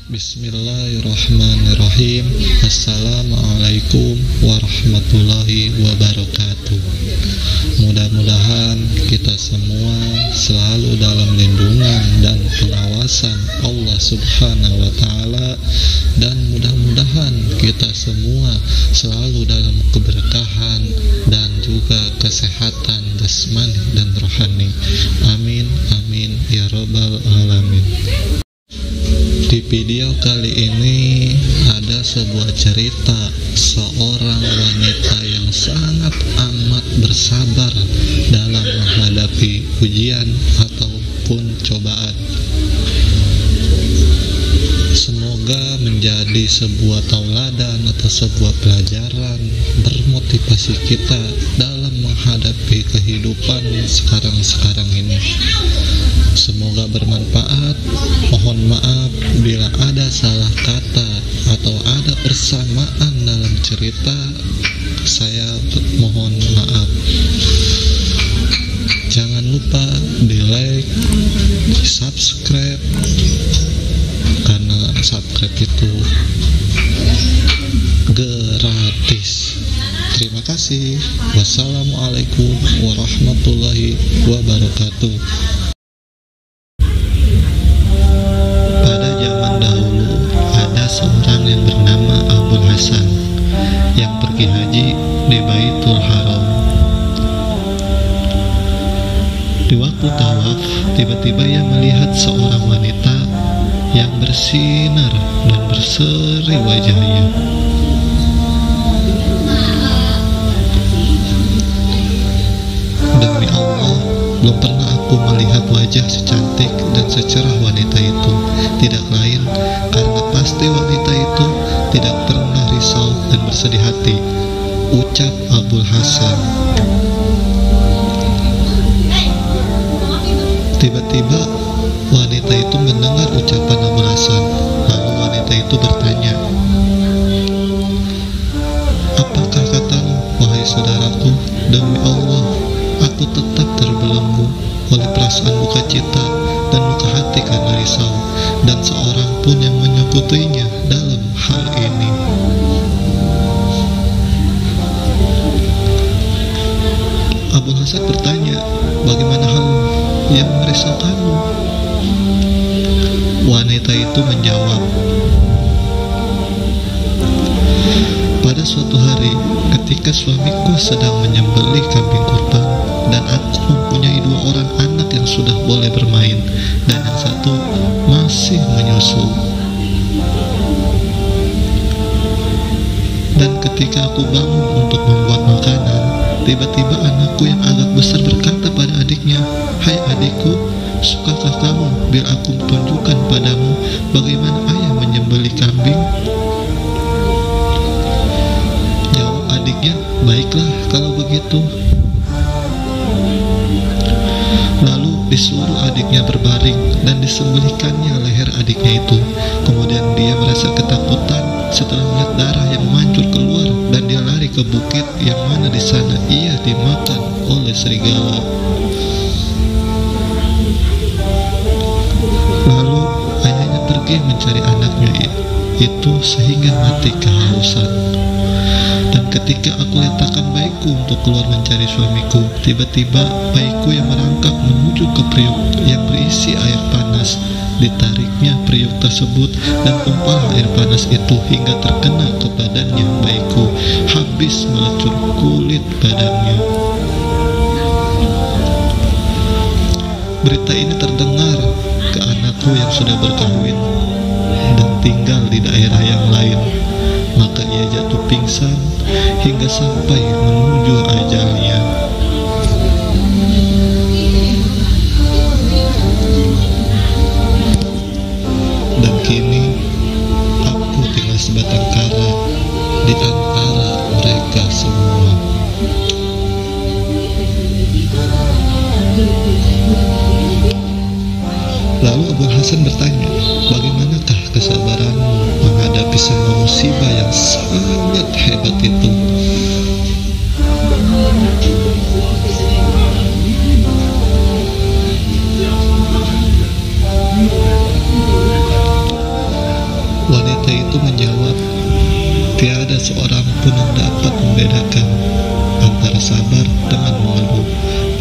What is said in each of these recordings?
Bismillahirrahmanirrahim. Assalamualaikum warahmatullahi wabarakatuh. Mudah-mudahan kita semua selalu dalam lindungan dan pengawasan Allah Subhanahu wa Ta'ala, dan mudah-mudahan kita semua selalu dalam keberkahan dan juga kesehatan jasmani dan rohani. Amin amin ya rabbal alamin. Di video kali ini ada sebuah cerita seorang wanita yang sangat amat bersabar dalam menghadapi ujian ataupun cobaan. Semoga menjadi sebuah tauladan atau sebuah pelajaran bermotivasi kita dalam menghadapi kehidupan sekarang ini. Semoga bermanfaat. Mohon maaf bila ada salah kata atau ada persamaan dalam cerita, saya mohon maaf. Jangan lupa di like, di subscribe, karena subscribe itu gratis. Terima kasih. Wassalamualaikum warahmatullahi wabarakatuh. Pada zaman dahulu ada seorang yang bernama Abul Hasan yang pergi haji di Baitul Haram. Di waktu tawaf, tiba-tiba ia melihat seorang wanita yang bersinar dan berseri wajahnya. Demi Allah, belum pernah aku melihat wajah secantik dan secerah wanita itu. Tidak lain karena pasti wanita itu tidak pernah risau dan bersedih hati, ucap Abul Hasan. Tiba-tiba wanita itu mendengar ucapan Abul Hasan. Lalu wanita itu bertanya, "Apakah katamu, wahai saudaraku? Demi Allah, aku tetap terbelenggu oleh perasaan duka cita dan luka hati karena risau, dan seorang pun yang menyekutuinya dalam hal ini." Abul Hasan bertanya, "Bagaimana hal yang merisaukanmu?" Wanita itu menjawab, "Pada suatu hari ketika suamiku sedang menyembelih kambing kurban, dan aku mempunyai 2 orang anak yang sudah boleh bermain, dan yang satu masih menyusu. Dan ketika aku bangun untuk membuat makanan, tiba-tiba anakku yang agak besar berkata pada adiknya, 'Hai adikku, sukakah kamu biar aku tunjukkan padamu bagaimana ayah menyembelih kambing?' Jawab adiknya, 'Baiklah kalau begitu.' Lalu disuruh adiknya berbaring dan disembelihkannya leher adiknya itu. Kemudian dia merasa ketakutan setelah melihat darah yang mancur keluar, dan dia lari ke bukit yang mana di sana ia dimakan oleh serigala. Lalu ayahnya pergi mencari anaknya itu sehingga mati kehausan. Dan ketika aku letakkan bayiku untuk keluar mencari suamiku, tiba-tiba bayiku yang merangkak menuju ke periuk yang berisi air panas. Ditariknya periuk tersebut dan tumpah air panas itu hingga terkena ke badannya bayiku, habis melecur kulit badannya." Berita ini terdengar ke anakku yang sudah berkawin dan tinggal di daerah yang lain. Maka ia jatuh pingsan hingga sampai menuju ajalnya. Dan kini aku tinggal sebatang kara di antara mereka semua. Lalu Abul Hasan bertanya, "Bagaimanakah kesabaranmu menghadapi semua musibah yang sangat hebat itu?" Wanita itu menjawab, tiada seorang pun yang dapat membedakan antara sabar dengan mengeluh,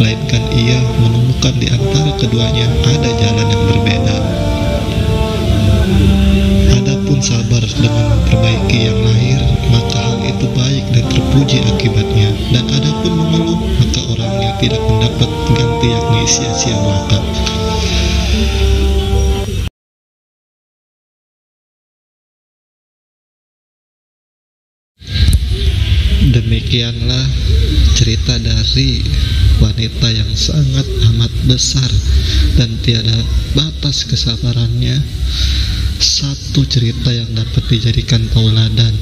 melainkan ia menemukan di antara keduanya ada jalan yang berbeda. Adapun sabar dengan memperbaiki yang lahir, maka hal itu baik dan terpuji akibatnya. Dan adapun mengeluh, maka orangnya tidak mendapat ganti yakni sia-sia belaka. Demikianlah cerita dari wanita yang sangat amat besar dan tiada batas kesabarannya. Satu cerita yang dapat dijadikan tauladan,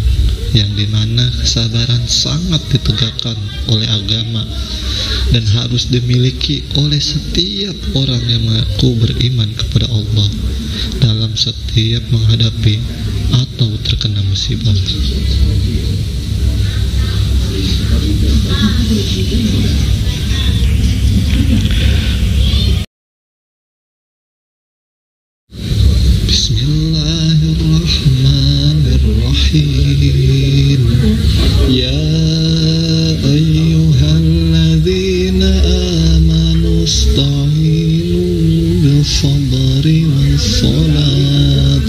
yang dimana kesabaran sangat ditegakkan oleh agama dan harus dimiliki oleh setiap orang yang mengaku beriman kepada Allah dalam setiap menghadapi atau terkena musibah. Bismillahirrahmanirrahim. Ya ayyuhalladzina amanu ista'inu bis-sabri was-salat.